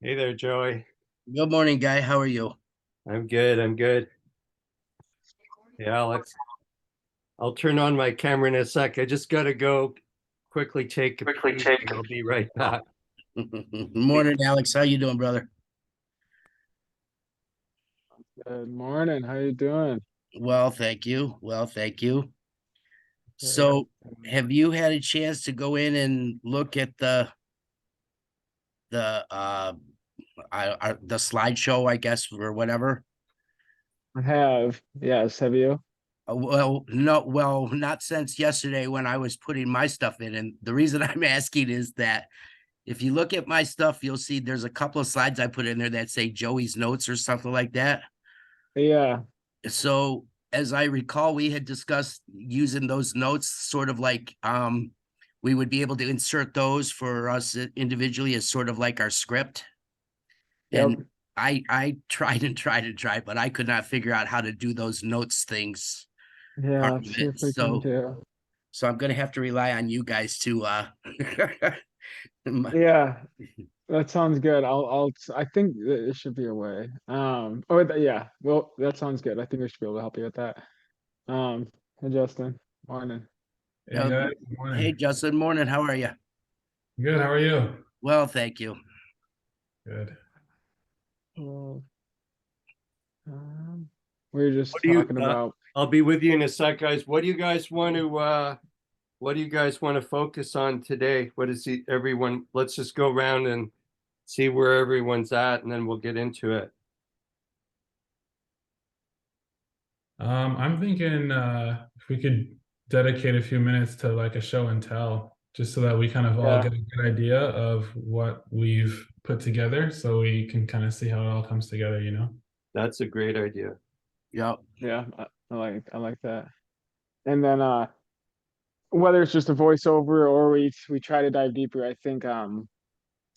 Hey there, Joey. Good morning, Guy. How are you? I'm good. I'm good. Hey, Alex. I'll turn on my camera in a sec. I just gotta go quickly take a pee, and I'll be right back. Morning, Alex. How you doing, brother? Good morning. How you doing? Well, thank you. Well, thank you. Good. So, have you had a chance to go in and look at the slideshow, I guess, or whatever? I have. Yes, have you? Well, no, well, not since yesterday when I was putting my stuff in. And the reason I'm asking is that if you look at my stuff, you'll see there's a couple of slides I put in there that say Joey's notes or something like that. Yeah. So as I recall, we had discussed using those notes sort of like we would be able to insert those for us individually as sort of like our script. Yep. And I tried and tried and tried, but I could not figure out how to do those notes things part Yeah. of Let's see it. if we can So do. I'm gonna have to rely on you guys to Yeah, that sounds good. I think that it should be a way. Yeah. Well, that sounds good. I think we should be able to help you with that. Hey Justin. Morning. Hey guys, good Hey morning. Justin, morning. How are you? Good, how are you? Well, thank you. Good. Well, we were just What do you talking about. I'll be with you in a sec, guys. What do you guys want to focus on today? What is everyone? Let's just go around and see where everyone's at, and then we'll get into it. I'm thinking if we could dedicate a few minutes to like a show and tell, just so that we kind of all Yeah. get a good idea of what we've put together, so we can kind of see how it all comes together, you know? That's a great idea. Yeah. Yeah. I like that. And then whether it's just a voiceover or we try to dive deeper, I think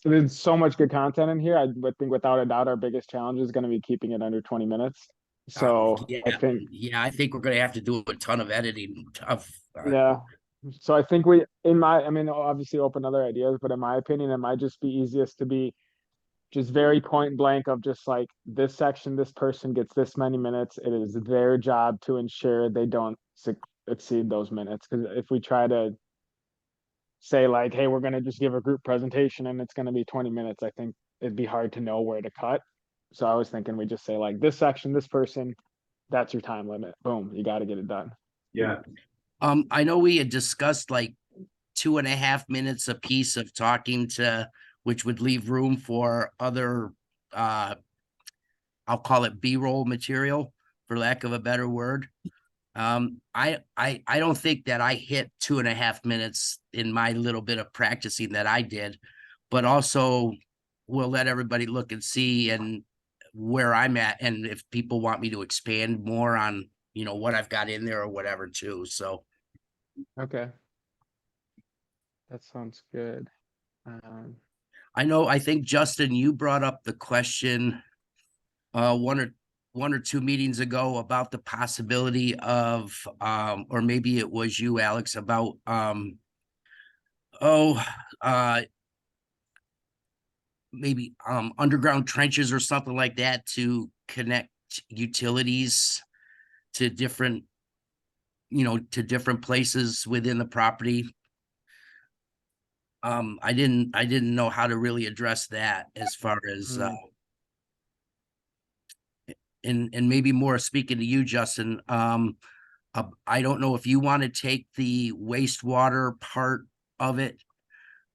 there's so much good content in here. I would think without a doubt our biggest challenge is going to be keeping it under 20 minutes. So I Yeah, think yeah, I think we're gonna have to do a ton of editing. Tough. yeah. So I think we in my I mean obviously open other ideas, but in my opinion, it might just be easiest to be just very point blank of just like this section, this person gets this many minutes. It is their job to ensure they don't exceed those minutes. Because if we try to say like, hey, we're going to just give a group presentation and it's going to be 20 minutes, I think it'd be hard to know where to cut. So I was thinking we just say like this section, this person, that's your time limit. Boom, you got to get it done. Yeah. I know we had discussed like 2.5 minutes a piece of talking to, which would leave room for other, uh, I'll call it B-roll material, for lack of a better word. I don't think that I hit 2.5 minutes in my little bit of practicing that I did, but also we'll let everybody look and see and where I'm at, and if people want me to expand more on, what I've got in there or whatever too. So Okay, that sounds good. Um, I think Justin, you brought up the question one or two meetings ago about the possibility of or maybe it was you, Alex, about oh uh maybe underground trenches or something like that to connect utilities to different to different places within the property. I didn't know how to really address that as far as hmm, and maybe more speaking to you, Justin. I don't know if you want to take the wastewater part of it,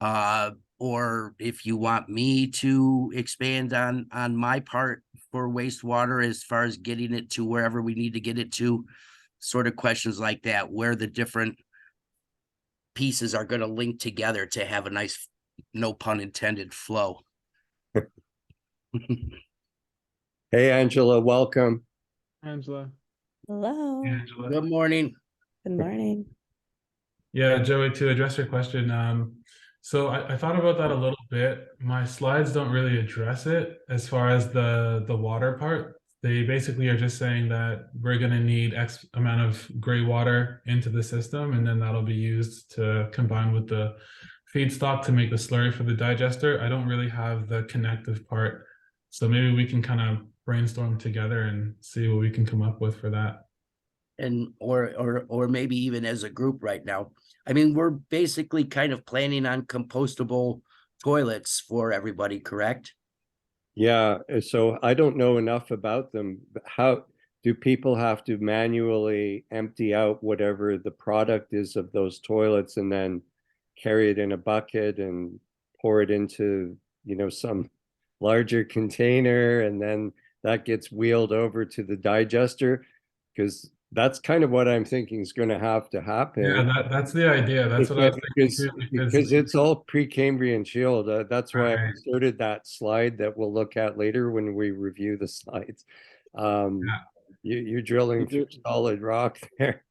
uh, or if you want me to expand on my part for wastewater as far as getting it to wherever we need to get it to, sort of questions like that, where the different pieces are going to link together to have a nice, no pun intended, flow. Hey, Angela, welcome. Angela. Hello. Angela. Good morning. Good morning. Yeah, Joey, to address your question, so I thought about that a little bit. My slides don't really address it as far as the water part. They basically are just saying that we're going to need X amount of gray water into the system, and then that'll be used to combine with the feedstock to make the slurry for the digester. I don't really have the connective part. So maybe we can kind of brainstorm together and see what we can come up with for that. And or maybe even as a group right now. I mean, we're basically kind of planning on compostable toilets for everybody, correct? Yeah, so I don't know enough about them. How do people have to manually empty out whatever the product is of those toilets and then carry it in a bucket and pour it into, some larger container, and then that gets wheeled over to the digester? Because that's kind of what I'm thinking is going to have to happen. Yeah, that's the idea. That's what I was thinking too, Because it's all Precambrian shield. That's why I Right. inserted that slide that we'll look at later when we review the slides. You're drilling through solid rock there.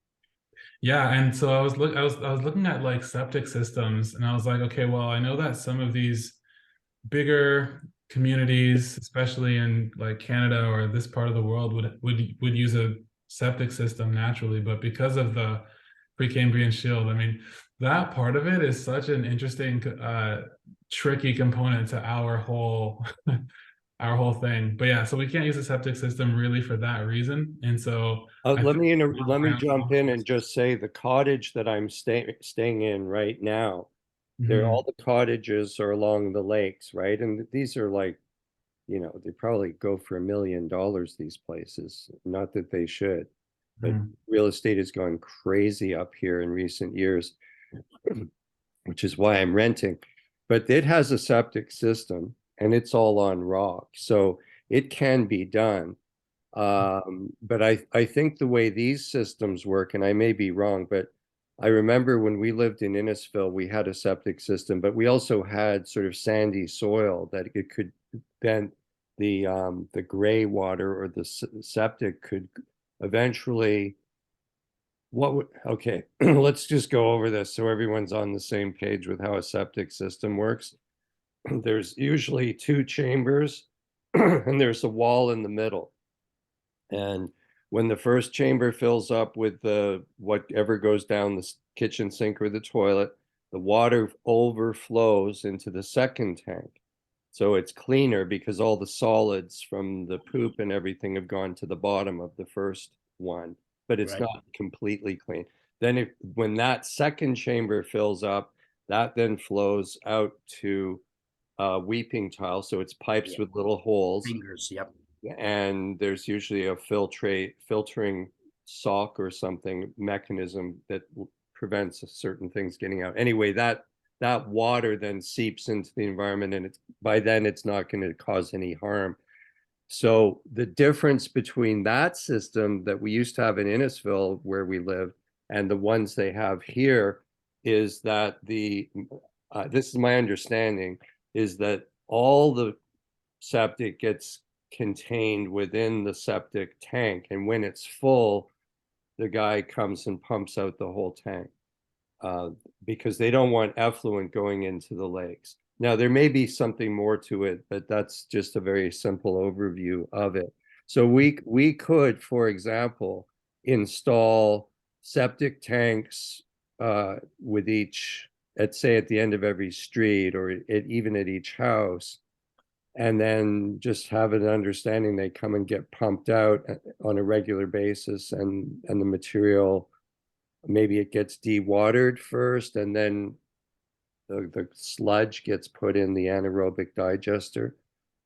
Yeah, and so I was looking at like septic systems, and I was like, okay, well, I know that some of these bigger communities, especially in like Canada or this part of the world, would use a septic system naturally, but because of the Precambrian shield, I mean, that part of it is such an interesting, tricky component to our whole our whole thing. But yeah, so we can't use a septic system really for that reason, and so Let me around jump in and just say the cottage that I'm staying in right now, all the cottages are along the lakes, right? And these are like, they probably go for $1 million, these places. Not that they should, but real estate has gone crazy up here in recent years, which is why I'm renting. But it has a septic system and it's all on rock. So it can be done. But I think the way these systems work, and I may be wrong, but I remember when we lived in Innisfil, we had a septic system, but we also had sort of sandy soil that it could then the gray water or the septic could eventually okay, let's just go over this so everyone's on the same page with how a septic system works. There's usually two chambers and there's a wall in the middle. And when the first chamber fills up with the whatever goes down the kitchen sink or the toilet, the water overflows into the second tank. So it's cleaner because all the solids from the poop and everything have gone to the bottom of the first one, but it's not completely clean. Then when that second chamber fills up, that then flows out to weeping tile. So it's pipes with little holes. Fingers, yep. And there's usually a filtering sock or something mechanism that prevents certain things getting out. Anyway, that water then seeps into the environment, and by then it's not going to cause any harm. So the difference between that system that we used to have in Innisfil, where we live, and the ones they have here is that this is my understanding, is that all the septic gets contained within the septic tank, and when it's full, the guy comes and pumps out the whole tank, because they don't want effluent going into the lakes. Now, there may be something more to it, but that's just a very simple overview of it. So we could, for example, install septic tanks with each, let's say at the end of every street, or even at each house, and then just have an understanding they come and get pumped out on a regular basis, and the material, maybe it gets dewatered first, and then the sludge gets put in the anaerobic digester.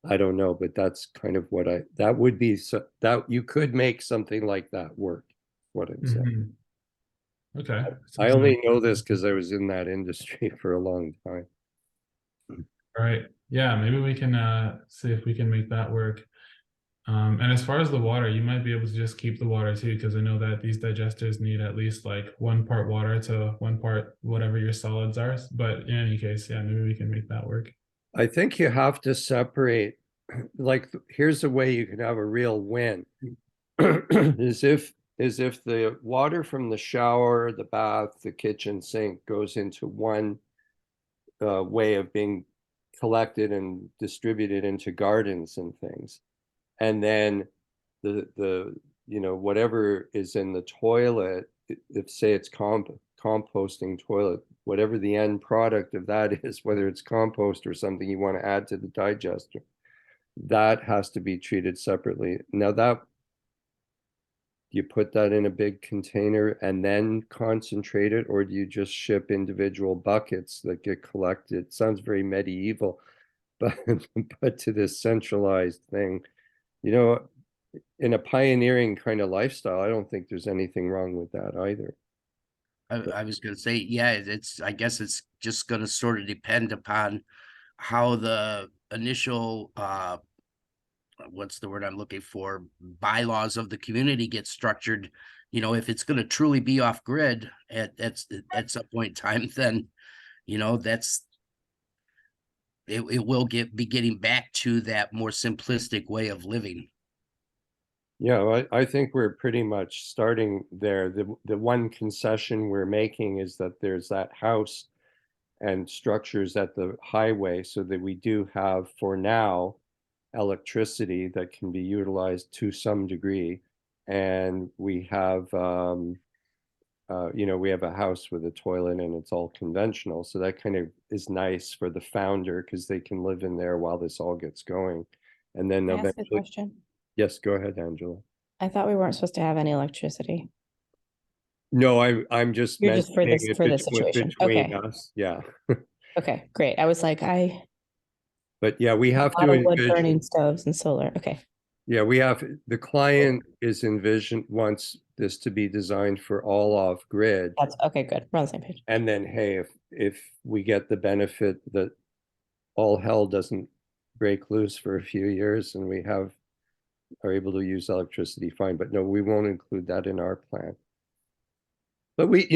I don't know, but that's kind of what that would be, so that you could make something like that work, what I'm saying. Okay. I only know this because I was in that industry for a long time. All right. Yeah, maybe we can see if we can make that work. And as far as the water, you might be able to just keep the water too, because I know that these digesters need at least like 1 part water to 1 part whatever your solids are. But in any case, yeah, maybe we can make that work. I think you have to separate, like, here's a way you can have a real win, is if the water from the shower, the bath, the kitchen sink goes into one way of being collected and distributed into gardens and things. And then the whatever is in the toilet, if say it's composting toilet, whatever the end product of that is, whether it's compost or something you want to add to the digester, that has to be treated separately. Now that you put that in a big container and then concentrate it, or do you just ship individual buckets that get collected? It sounds very medieval, but but to this centralized thing, you know, in a pioneering kind of lifestyle, I don't think there's anything wrong with that either. I was gonna say, yeah, I guess it's just gonna sort of depend upon how the initial, what's the word I'm looking for, bylaws of the community get structured. You know, if it's gonna truly be off grid at some point in time, then, you know, it will be getting back to that more simplistic way of living. Yeah, I think we're pretty much starting there. The one concession we're making is that there's that house and structures at the highway, so that we do have, for now, electricity that can be utilized to some degree. And we have, you know, we have a house with a toilet and it's all conventional. So that kind of is nice for the founder because they can live in there while this all gets going. And then Can I ask a eventually, question? yes, go ahead, Angela. I thought we weren't supposed to have any electricity. No, I'm just You're just for mentioning this it for this situation. between Okay. us. Yeah. Okay, great. I was like, I But yeah, we a have lot to of wood envision, burning stoves and solar. Okay. yeah, we have, the client is envisioned, wants this to be designed for all off grid. That's okay, good. We're on the same page. And then, hey, if we get the benefit that all hell doesn't break loose for a few years and we are able to use electricity, fine. But no, we won't include that in our plan. But we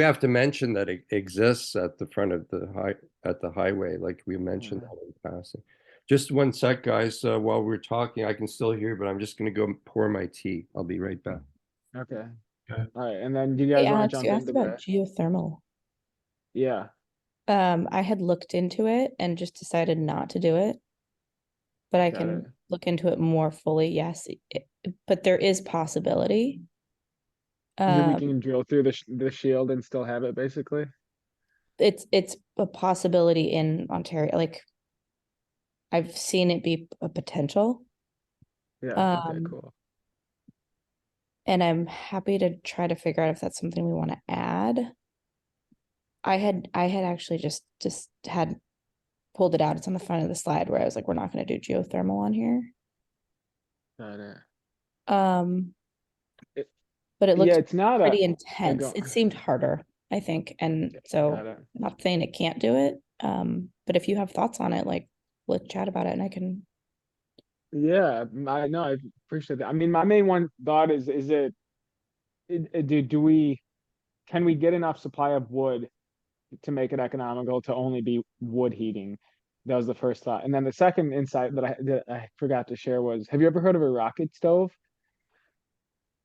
have to mention that it exists at the front of the highway, like we mentioned that in passing. Just one sec, guys. While we're talking, I can still hear, but I'm just going to go pour my tea. I'll be right back. Okay. Okay. All right. And then do you Hey, guys want to Alex, you jump asked into about the, geothermal. yeah, I had looked into it and just decided not to do it. But I got can it. look into it more fully, yes. But there is possibility. We can drill through the shield and still have it basically. It's a possibility in Ontario. Like I've seen it be a potential. Yeah. Okay, Um, cool. and I'm happy to try to figure out if that's something we want to add. I had actually just had pulled it out. It's on the front of the slide where I was like, we're not going to do geothermal on here. Got it. It- But it Yeah, looked it's not pretty a, intense. It seemed harder, I think. And so got it. not saying it can't do it. But if you have thoughts on it, like let's chat about it and I can. Yeah, I know, I appreciate that. I mean, my main one thought is can we get enough supply of wood to make it economical to only be wood heating? That was the first thought. And then the second insight that I forgot to share was, have you ever heard of a rocket stove?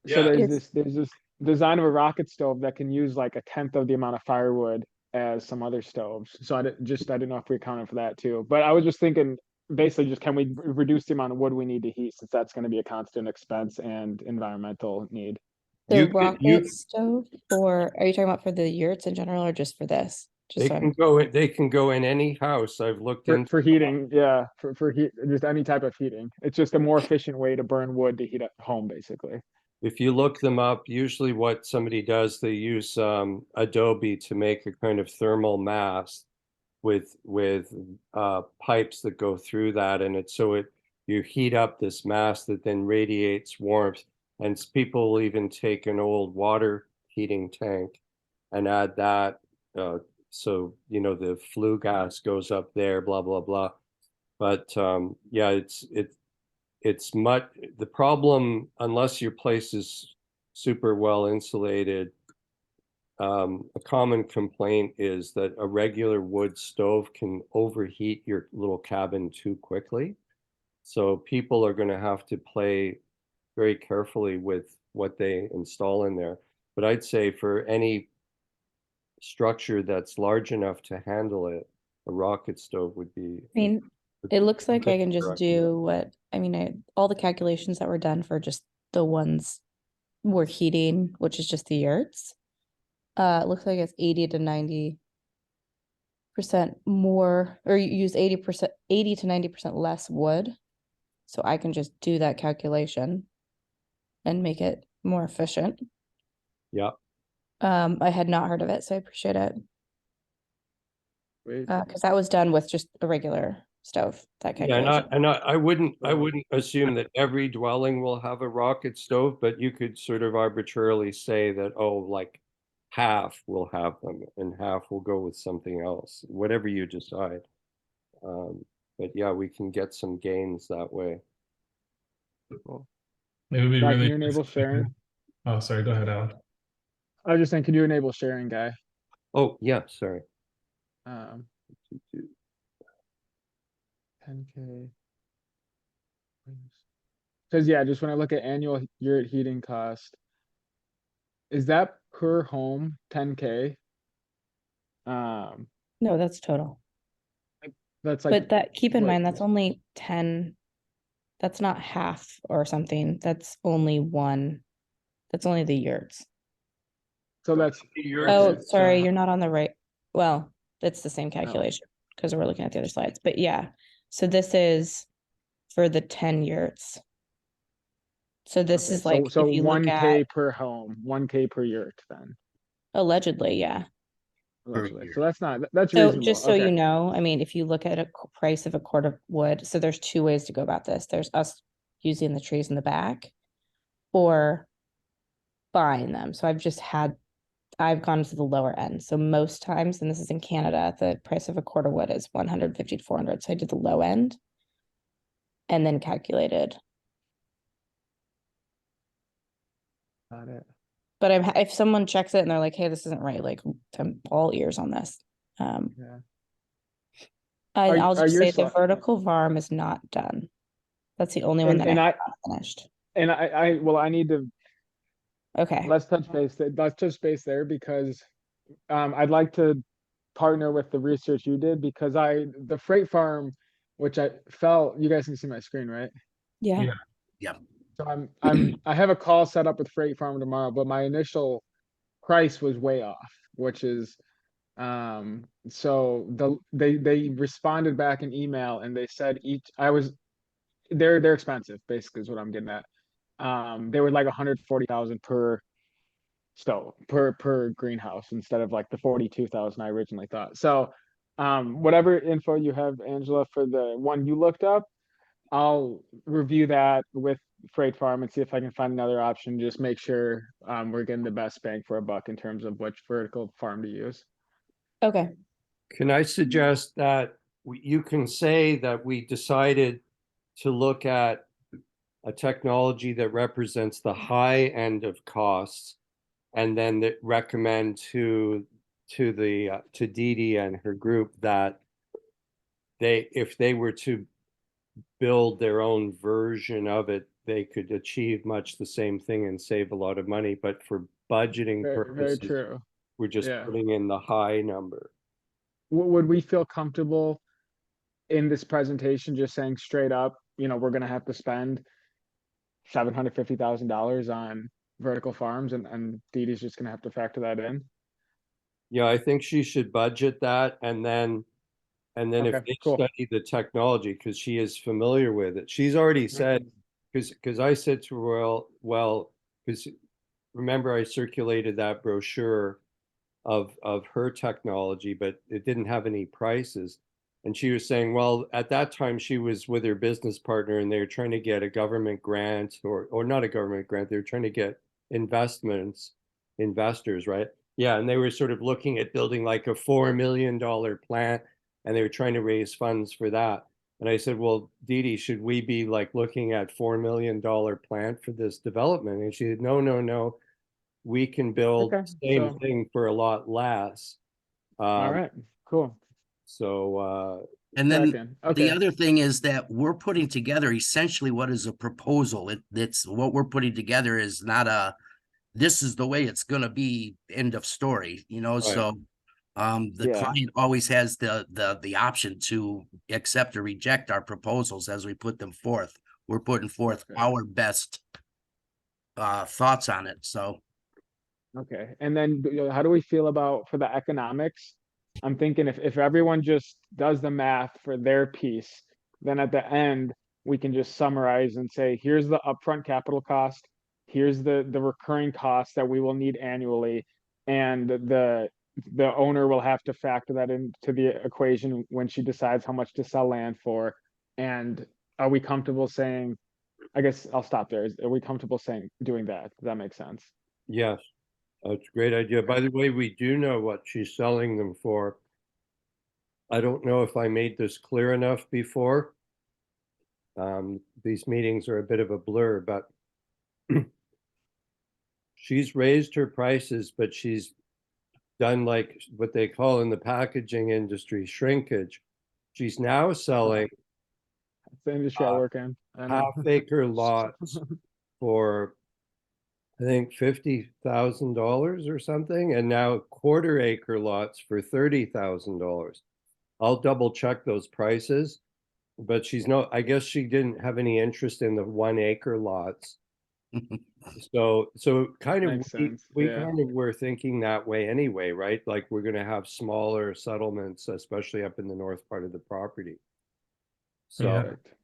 So Yeah. there's this design of a rocket stove that can use like a tenth of the amount of firewood as some other stoves. So I didn't know if we accounted for that too. But I was just thinking, basically, just can we reduce the amount of wood we need to heat, since that's going to be a constant expense and environmental need. The You rocket stove for, are you talking about for the yurts in general or just for this? They Just so can go in, they can go in any house. I've looked into. For heating, yeah, for heat, just any type of heating. It's just a more efficient way to burn wood to heat a home, basically. If you look them up, usually what somebody does, they use Adobe to make a kind of thermal mass with pipes that go through that, and you heat up this mass that then radiates warmth. And people will even take an old water heating tank and add that, so the flue gas goes up there, blah blah blah. But yeah, it's much, the problem, unless your place is super well insulated, a common complaint is that a regular wood stove can overheat your little cabin too quickly. So people are going to have to play very carefully with what they install in there. But I'd say for any structure that's large enough to handle it, a rocket stove would be. I mean, it looks like I can just correct. do what, I mean, all the calculations that were done for just the ones we're heating, which is just the yurts. It looks like it's 80 to 90% more, or you use 80%, 80 to 90% less wood. So I can just do that calculation and make it more efficient. Yeah. I had not heard of it, so I appreciate it. Wait, Because that was done with just a regular stove, that Yeah, and calculation. I wouldn't Right. assume that every dwelling will have a rocket stove, but you could sort of arbitrarily say that, oh, like half will have them and half will go with something else, whatever you decide. But yeah, we can get some gains that way. cool. It would be Guy, can really you enable sharing? Oh, sorry, go ahead, Alan. I was just saying, can you enable sharing, Guy? Oh, yeah, sorry. Um, 10K. Cause yeah, just when I look at annual unit heating cost, is that per home 10K? Um, No, that's total. that's like, But that, keep in what, mind, that's only 10, that's not half or something. That's only one. That's only the yurts. so that's, Oh, okay, sorry, so, you're not on the right. Well, it's the same calculation because we're looking at the other slides. But yeah, so this is for the 10 yurts. So this okay, is like so if you look at 1K per home, 1K per yurt then, allegedly, yeah. allegedly. year. So that's not, that's So reasonable. just so Okay. you know, I mean, if you look at a price of a cord of wood, so there's two ways to go about this. There's us using the trees in the back or buying them. So I've gone to the lower end. So most times, and this is in Canada, the price of a cord of wood is 150 to 400. So I did the low end and then calculated. Got it. But if someone checks it and they're like, hey, this isn't right, like I'm all ears on this. Yeah. I'll Are just your say the sli- vertical farm is not done. That's the only one that I and have not finished. well, I need to, Okay. let's touch base there because, I'd like to partner with the research you did because the freight farm, which I felt, you guys can see my screen, right? Yeah. Yeah. Yeah. So I have a call set up with Freight Farm tomorrow, but my initial price was way off, which is, so they responded back an email and they said they're expensive, basically is what I'm getting at. They were like 140,000 per stove per greenhouse instead of like the 42,000 I originally thought. So, whatever info you have, Angela, for the one you looked up, I'll review that with Freight Farm and see if I can find another option. Just make sure we're getting the best bang for a buck in terms of which vertical farm to use. Okay. Can I suggest that you can say that we decided to look at a technology that represents the high end of costs and then that recommend to Dee Dee and her group that if they were to build their own version of it, they could achieve much the same thing and save a lot of money. But for budgeting Very, very purposes, true. we're just Yeah. putting in the high number. Would we feel comfortable in this presentation just saying straight up, we're gonna have to spend $750,000 on vertical farms and Dee Dee's just gonna have to factor that in? Yeah, I think she should budget that and then if Okay, they cool. study the technology, because she is familiar with it, she's already said, because I said to her, because remember I circulated that brochure of her technology, but it didn't have any prices. And she was saying, well, at that time she was with her business partner and they were trying to get a government grant or not a government grant, they were trying to get investors, right? Yeah, and they were sort of looking at building like a $4 million plant and they were trying to raise funds for that. And I said, well, Dee Dee, should we be like looking at $4 million plant for this development? And she said, no, no, no. We can build Okay, the same so, thing for a lot less. all Um, right, cool. so And then Second, the okay, other thing is that we're putting together essentially what is a proposal. It's what we're putting together is not this is the way it's gonna be, end of story, right. so the yeah, client always has the option to accept or reject our proposals as we put them forth. We're putting forth okay. our best thoughts on it, so. Okay, and then how do we feel about for the economics? I'm thinking if everyone just does the math for their piece, then at the end, we can just summarize and say, here's the upfront capital cost, here's the recurring costs that we will need annually, and the owner will have to factor that into the equation when she decides how much to sell land for. And are we comfortable saying, I guess I'll stop there. Are we comfortable saying doing that? Does that make sense? Yes, that's a great idea. By the way, we do know what she's selling them for. I don't know if I made this clear enough before. These meetings are a bit of a blur, but she's raised her prices, but she's done like what they call in the packaging industry shrinkage. She's now selling It's the industry I work in. I know. half-acre lots for I think $50,000 or something, and now quarter-acre lots for $30,000. I'll double check those prices, but I guess she didn't have any interest in the 1 acre lots. So kind of Makes sense. we Yeah. kind of were thinking that way anyway, right? Like we're gonna have smaller settlements, especially up in the north part of the property. So Yeah. Perfect.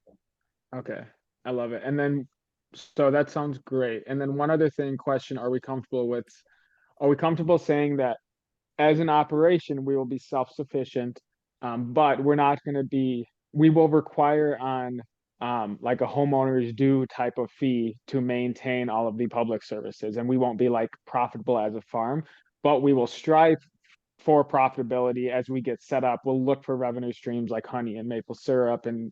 Okay. I love it. And then, so that sounds great. And then one other question, are we comfortable saying that as an operation, we will be self-sufficient, but we will require on like a homeowner's due type of fee to maintain all of the public services, and we won't be like profitable as a farm, but we will strive for profitability as we get set up. We'll look for revenue streams like honey and maple syrup and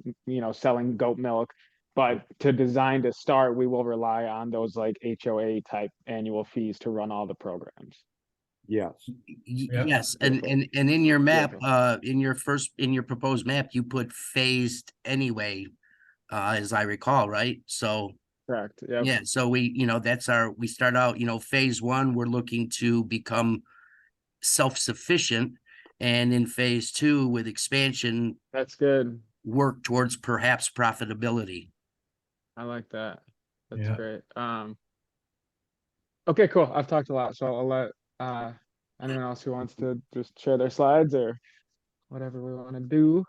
selling goat milk. But to design to start, we will rely on those like HOA type annual fees to run all the programs. yes, Yeah. Yes, and Beautiful. in your map, Beautiful. in your proposed map, you put phased anyway, as I recall, right? So Correct. Yep. yeah, so we start out, phase one, we're looking to become self-sufficient. And in phase two, with expansion, That's good. work towards perhaps profitability. I like that. That's Yeah. great. Okay, cool. I've talked a lot, so I'll let anyone else who wants to just share their slides or whatever we want to do.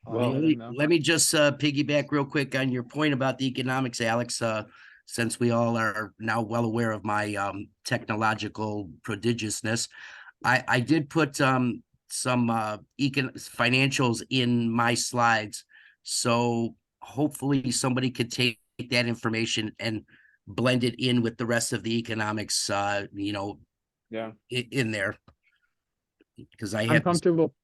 I'll Well, let them know. Let me just piggyback real quick on your point about the economics, Alex. Since we all are now well aware of my technological prodigiousness, I did put some financials in my slides, so hopefully somebody could take that information and blend it in with the rest of the economics. Yeah, In there, because I I'm have comfortable.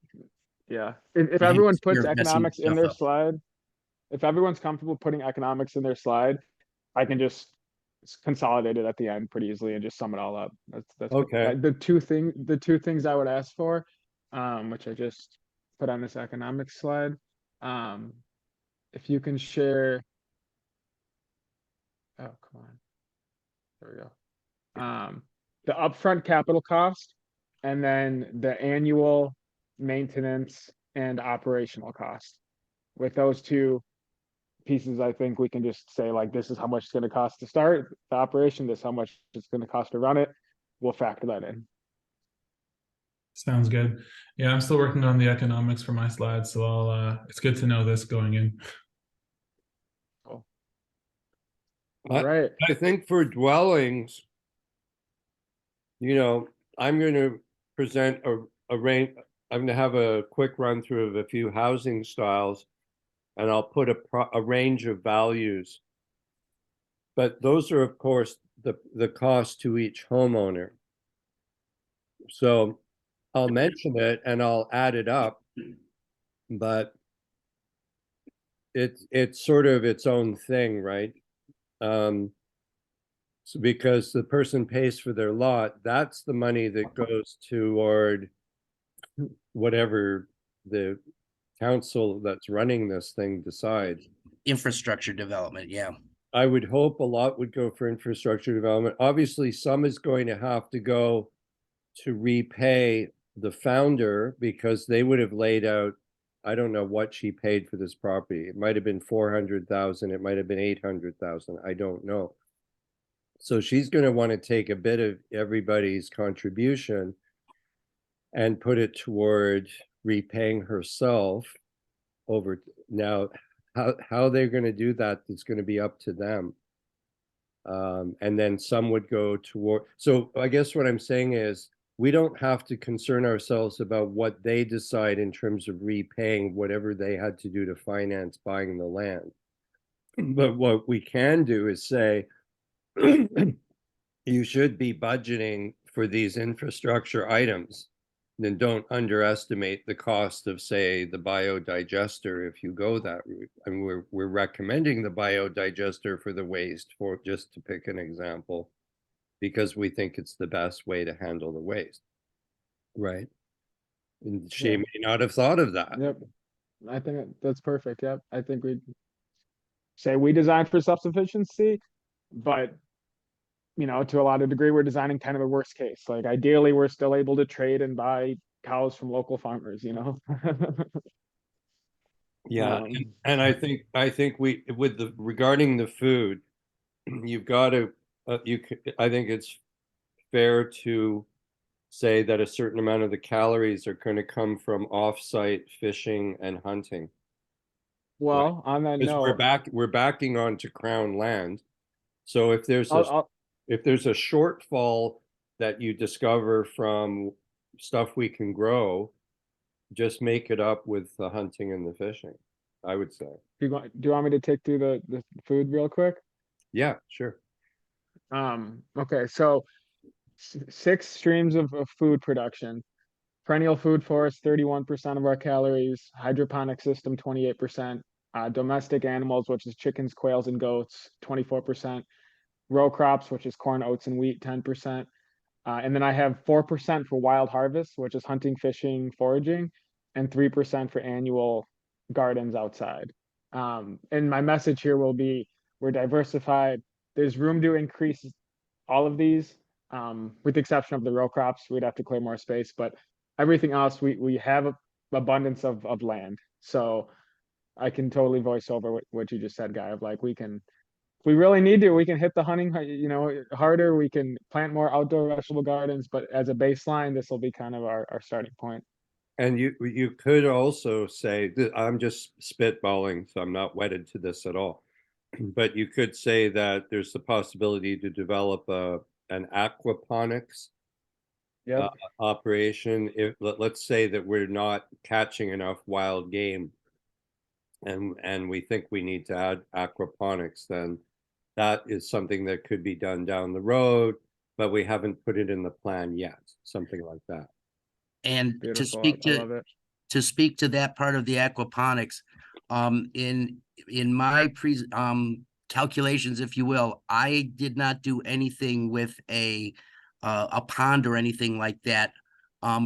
Yeah, if I have everyone this puts fear of messing economics in stuff their up. slide, if everyone's comfortable putting economics in their slide, I can just consolidate it at the end pretty easily and just sum it all up. That's good. okay. The two things I would ask for, which I just put on this economics slide, um, if you can share. Oh, come on. There we go. The upfront capital cost and then the annual maintenance and operational cost. With those two pieces, I think we can just say like, this is how much it's going to cost to start the operation. This is how much it's going to cost to run it. We'll factor that in. Sounds good. Yeah, I'm still working on the economics for my slides, so it's good to know this going in. Cool. I- All right. I think for dwellings, I'm going to present a range. I'm going to have a quick run through of a few housing styles, and I'll put a range of values. But those are, of course, the cost to each homeowner. So I'll mention it and I'll add it up, but it's sort of its own thing, right? So because the person pays for their lot, that's the money that goes toward whatever the council that's running this thing decides. Infrastructure development, yeah. I would hope a lot would go for infrastructure development. Obviously, some is going to have to go to repay the founder because they would have laid out, I don't know what she paid for this property. It might have been 400,000, it might have been 800,000. I don't know. So she's going to want to take a bit of everybody's contribution and put it toward repaying herself over. Now, how they're going to do that is going to be up to them. And then some would go toward. So I guess what I'm saying is we don't have to concern ourselves about what they decide in terms of repaying whatever they had to do to finance buying the land. But what we can do is say, you should be budgeting for these infrastructure items. Then don't underestimate the cost of, say, the biodigester if you go that route. And we're recommending the biodigester for the waste, for just to pick an example, because we think it's the best way to handle the waste. Right. And she Yeah. may not have thought of that. Yep. I think that's perfect. Yep. I think we say we design for self-sufficiency, but to a lot of degree, we're designing kind of a worst case. Like ideally, we're still able to trade and buy cows from local farmers, Yeah. Um, And I think we, with the, regarding the food, you've got to, I think it's fair to say that a certain amount of the calories are going to come from off-site fishing and hunting. well, on that Because note, we're backing onto Crown land. So if there's a I'll, shortfall that you discover from stuff we can grow, just make it up with the hunting and the fishing, I would say. do you want me to take through the food real quick? Yeah, sure. Okay, so 6 streams of food production. Perennial food forest, 31% of our calories. Hydroponic system, 28%. Domestic animals, which is chickens, quails, and goats, 24%. Row crops, which is corn, oats, and wheat, 10%. And then I have 4% for wild harvest, which is hunting, fishing, foraging, and 3% for annual gardens outside. And my message here will be we're diversified. There's room to increase all of these, with the exception of the row crops. We'd have to clear more space, but everything else, we have abundance of land. So I can totally voice over what you just said, Guy, of like, if we really need to, we can hit the hunting, harder. We can plant more outdoor vegetable gardens, but as a baseline, this will be kind of our starting point. And you could also say that I'm just spitballing, so I'm not wedded to this at all. But you could say that there's the possibility to develop an aquaponics Yep. operation. If let's say that we're not catching enough wild game, and we think we need to add aquaponics, then that is something that could be done down the road, but we haven't put it in the plan yet. Something like that. And Beautiful. to I love it. speak to that part of the aquaponics, in my calculations, if you will, I did not do anything with a pond or anything like that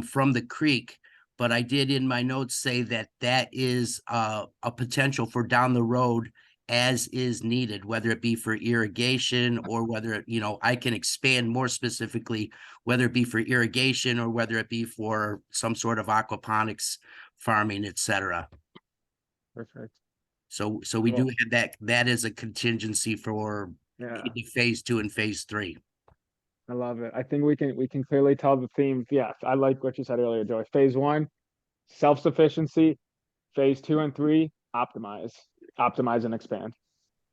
from the creek, but I did in my notes say that is a potential for down the road as is needed, whether it be for irrigation or whether, I can expand more specifically, whether it be for irrigation or whether it be for some sort of aquaponics farming, etc. Perfect. So we do Cool. have that is a contingency for Yeah, phase 2 and phase 3. I love it. I think we can clearly tell the theme. Yeah, I like what you said earlier, Joey. Phase 1, self-sufficiency. Phase 2 and 3, optimize and expand.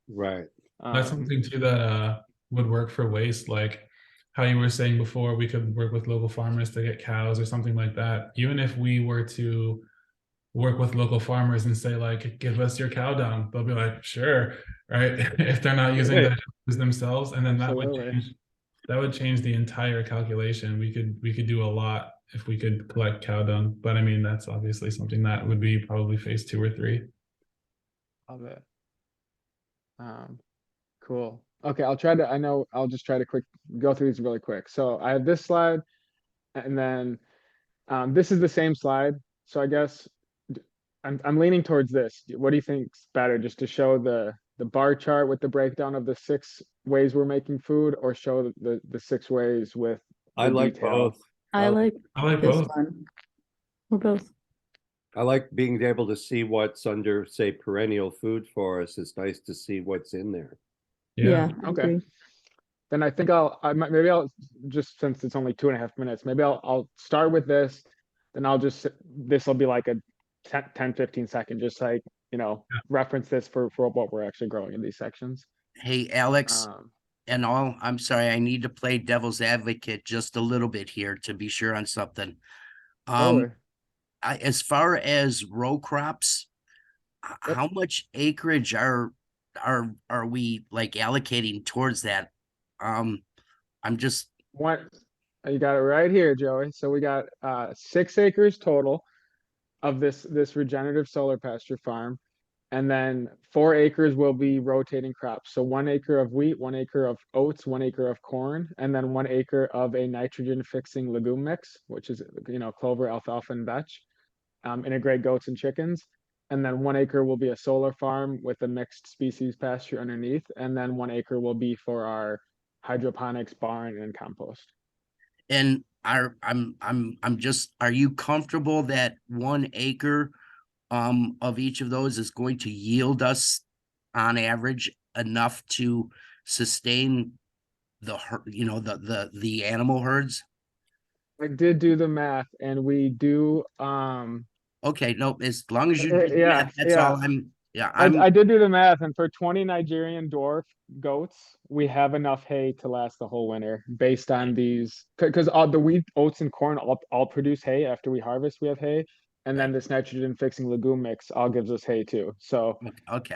Right. That's Um, something too that would work for waste, like how you were saying before, we could work with local farmers to get cows or something like that. Even if we were to work with local farmers and say, like, give us your cow dung, they'll be like, sure, right? If they're not using Right. the themselves, and then that Absolutely. would change the entire calculation. We could do a lot if we could collect cow dung, but I mean that's obviously something that would be probably phase 2 or 3. Love it. Cool. Okay, I'll just try to go through these really quick. So I have this slide, and then this is the same slide. So I guess I'm leaning towards this. What do you think's better, just to show the bar chart with the breakdown of the 6 ways we're making food, or show the 6 ways with the I like detail? both. I like I like this both. one. Or both. I like being able to see what's under, say, perennial food forest. It's nice to see what's in there. Yeah, I Okay. agree. then I think maybe I'll just, since it's only 2.5 minutes, maybe I'll start with this. Then this will be like a 10, 15 second, just like, reference this for what we're actually growing in these sections. Hey, Alex, Um, I'm sorry, I need to play devil's advocate just a little bit here to be sure on something. totally. As far as row crops, Yep. how much acreage are we like allocating towards that? I'm just You got it right here, Joey. So we got 6 acres total of this regenerative solar pasture farm. And then 4 acres will be rotating crops. So 1 acre of wheat, 1 acre of oats, 1 acre of corn, and then 1 acre of a nitrogen fixing legume mix, which is, clover, alfalfa, and vetch. Integrate goats and chickens. And then 1 acre will be a solar farm with a mixed species pasture underneath. And then 1 acre will be for our hydroponics barn and compost. and I'm just, are you comfortable that 1 acre of each of those is going to yield us on average enough to sustain the animal herds? I did do the math, and we do Okay, no, as long as you do the yeah, math, that's all I'm I did do the math, and for 20 Nigerian dwarf goats, we have enough hay to last the whole winter based on these, because all the wheat, oats, and corn all produce hay after we harvest. We have hay, and then this nitrogen fixing legume mix all gives us hay too. So, okay.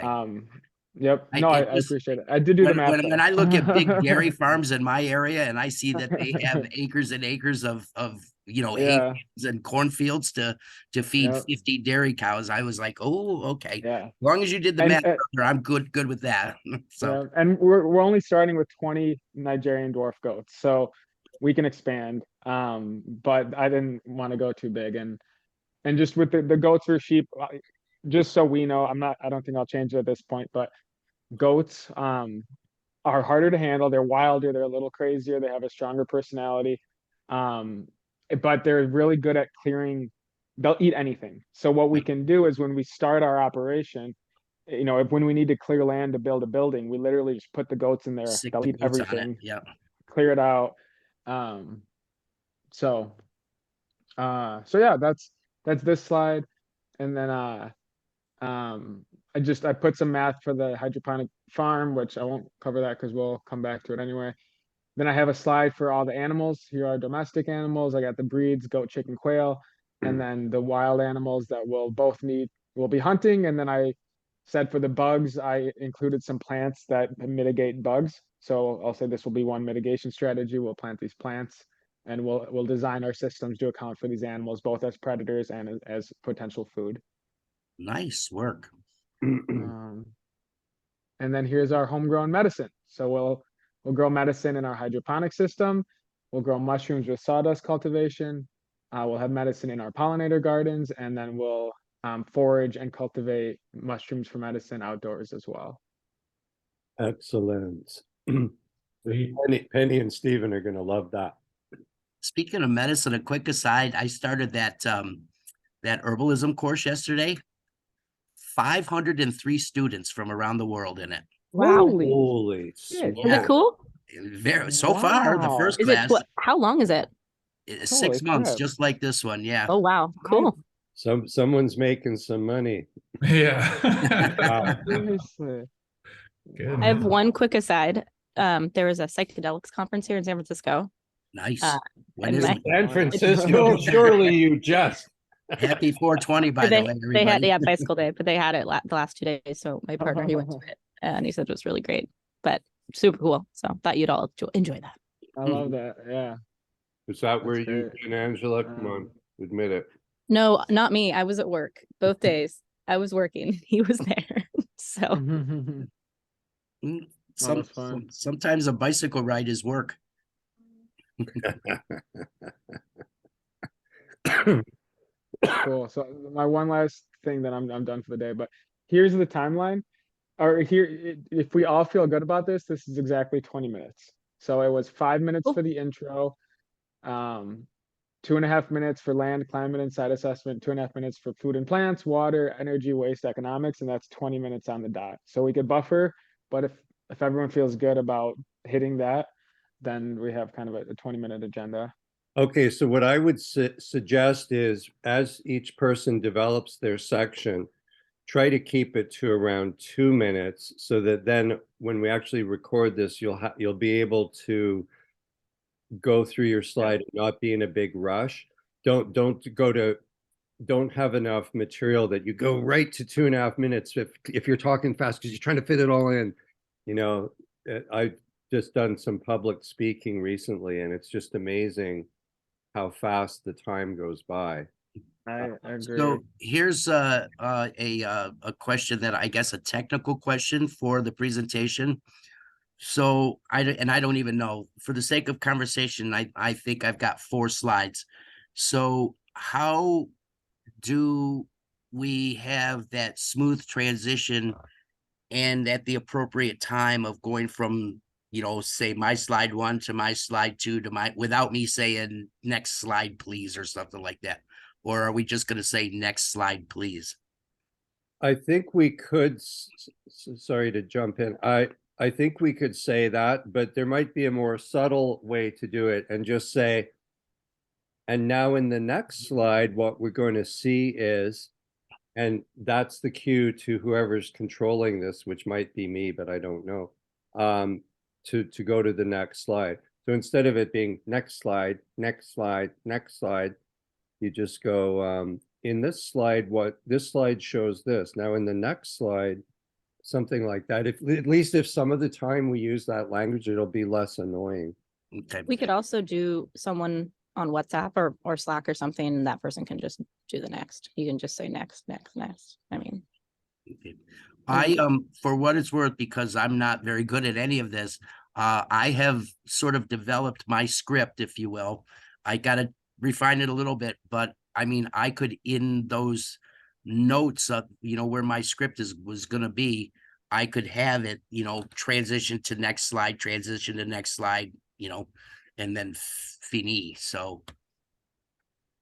yep. No, It I just, appreciate it. I did do the math when though. I look at big dairy farms in my area and I see that they have acres and acres of hay Yeah, fields and cornfields to feed yeah, 50 dairy cows, I was like, oh, okay. yeah. As long as you did the And math, brother, I'm good with that. So yeah, and we're only starting with 20 Nigerian dwarf goats, so we can expand. But I didn't want to go too big, and just with the goats or sheep, just so we know, I don't think I'll change it at this point, but goats are harder to handle. They're wilder, they're a little crazier, they have a stronger personality. Um, but they're really good at clearing, they'll eat anything. So what we can do is when we start our operation, when we need to clear land to build a building, we literally just put the goats in there. sick They'll the eat goats on it. everything, Yeah. clear it out. Um, so so yeah, that's this slide. And then I put some math for the hydroponic farm, which I won't cover that because we'll come back to it anyway. Then I have a slide for all the animals. Here are domestic animals. I got the breeds, goat, chicken, quail, and then the wild animals that will be hunting. And then I said for the bugs, I included some plants that mitigate bugs. So I'll say this will be one mitigation strategy. We'll plant these plants, and we'll design our systems to account for these animals, both as predators and as potential food. Nice work. Um, and then here's our homegrown medicine. So we'll grow medicine in our hydroponic system. We'll grow mushrooms with sawdust cultivation. We'll have medicine in our pollinator gardens, and then we'll forage and cultivate mushrooms for medicine outdoors as well. Excellent. Sweet. Penny and Stephen are gonna love that. Speaking of medicine, a quick aside, I started that herbalism course yesterday. 503 students from around the world in it. Wow. Holy shit. Is smokes. it cool? So far, the Wow. first Is it class what? How long is it? is Holy 6 months, crap. just like this one. Yeah. Oh wow, cool. Someone's making some money. Yeah. Wow. Seriously. Good, I have man. one quick aside. There was a psychedelics conference here in San Francisco. Nice. When and is my- it? San Francisco, surely you just. Happy 420, by the way, they had everybody. bicycle day, but they had it the last 2 days. So my partner, he went to it, and he said it was really great, but super cool. So thought you'd all enjoy that. I love that. Yeah. Is that That's where you've great. been, Angela? Come on, admit it. No, not me. I was at work both days. I was working. He was there. So Mm, that's fun. Sometimes a bicycle ride is work. Cool. So my one last thing, that I'm done for the day, but here's the timeline. Or if we all feel good about this is exactly 20 minutes. So it was 5 minutes Cool. for the intro, 2.5 minutes for land, climate, and site assessment, 2.5 minutes for food and plants, water, energy, waste, economics, and that's 20 minutes on the dot. So we could buffer, but if everyone feels good about hitting that, then we have kind of a 20-minute agenda. Okay, so what I would suggest is as each person develops their section, try to keep it to around 2 minutes so that then when we actually record this, you'll be able to go through your slide and not be in a big rush. Don't have enough material that you go right to 2.5 minutes if you're talking fast because you're trying to fit it all in. You know, I've just done some public speaking recently, and it's just amazing how fast the time goes by. I agree. So here's a question that I guess a technical question for the presentation. So I don't even know, for the sake of conversation, I think I've got 4 slides. So how do we have that smooth transition and at the appropriate time of going from, say my slide 1 to my slide 2 to without me saying next slide, please, or something like that? Or are we just going to say next slide, please? I think we could, sorry to jump in. I think we could say that, but there might be a more subtle way to do it and just say, and now in the next slide, what we're going to see is, and that's the cue to whoever's controlling this, which might be me, but I don't know, to go to the next slide. So instead of it being next slide, next slide, next slide, you just go, in this slide, this slide shows this. Now in the next slide, something like that. At least if some of the time we use that language, it'll be less annoying. Okay. We could also do someone on WhatsApp or Slack or something, and that person can just do the next. You can just say next, next, next. I mean, Okay. I for what it's worth, because I'm not very good at any of this, I have sort of developed my script, if you will. I got to refine it a little bit, but I mean, I could, in those notes of, where my script was going to be, I could have it, transition to next slide, transition to next slide, and then fini. So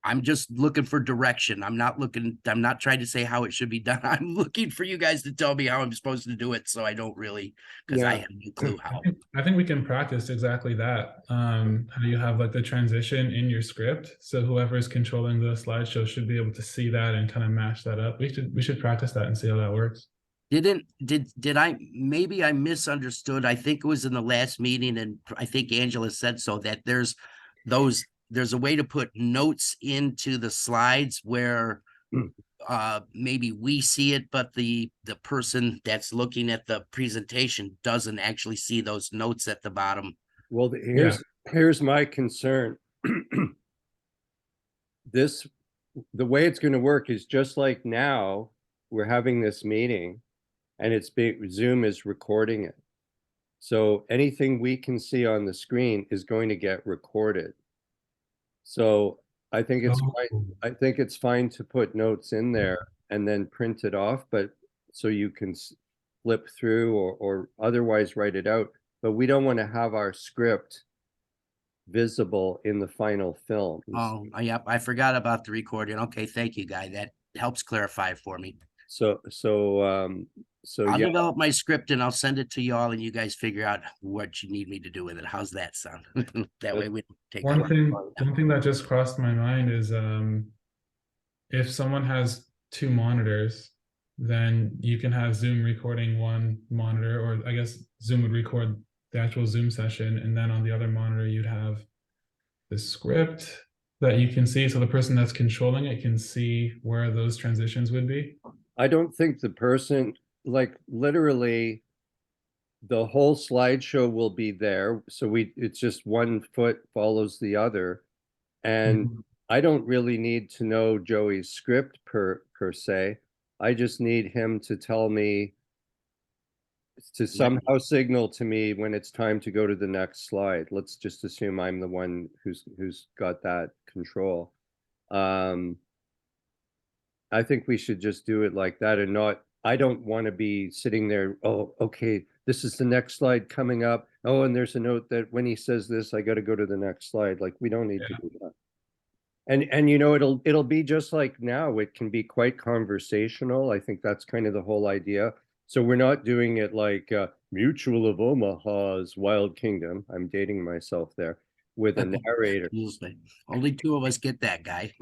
I'm just looking for direction. I'm not trying to say how it should be done. I'm looking for you guys to tell me how I'm supposed to do it, so I don't really, because I have no clue how. I think we can practice exactly that. How you have like the transition in your script, so whoever is controlling the slideshow should be able to see that and kind of match that up. We should practice that and see how that works. Did I, maybe I misunderstood. I think it was in the last meeting, and I think Angela said so, that there's a way to put notes into the slides where maybe we see it, but the person that's looking at the presentation doesn't actually see those notes at the bottom. Well, here's my concern. The way it's going to work is just like now we're having this meeting and Zoom is recording it. So anything we can see on the screen is going to get recorded. So I think it's fine to put notes in there and then print it off, but so you can flip through or otherwise write it out. But we don't want to have our script visible in the final film. Oh, yeah, I forgot about the recording. Okay, thank you, Guy. That helps clarify for me. So I'll yeah. develop my script and I'll send it to y'all, and you guys figure out what you need me to do with it. How's that sound? That way we don't take one thing that just crossed my mind is if someone has 2 monitors, then you can have Zoom recording one monitor, or I guess Zoom would record the actual Zoom session, and then on the other monitor you'd have the script that you can see, so the person that's controlling it can see where those transitions would be. I don't think the person, like literally the whole slideshow will be there. So it's just one foot follows the other. And I don't really need to know Joey's script per se. I just need him to tell me, to somehow signal to me when it's time to go to the next slide. Let's just assume I'm the one who's got that control. I think we should just do it like that and not, I don't want to be sitting there, oh, okay, this is the next slide coming up. Oh, and there's a note that when he says this, I got to go to the next slide. Like, we don't need to do that. And it'll be just like now. It can be quite conversational. I think that's kind of the whole idea. So we're not doing it like, Mutual of Omaha's Wild Kingdom. I'm dating myself there with a narrator. Excuse me. Only two of us get that, guy.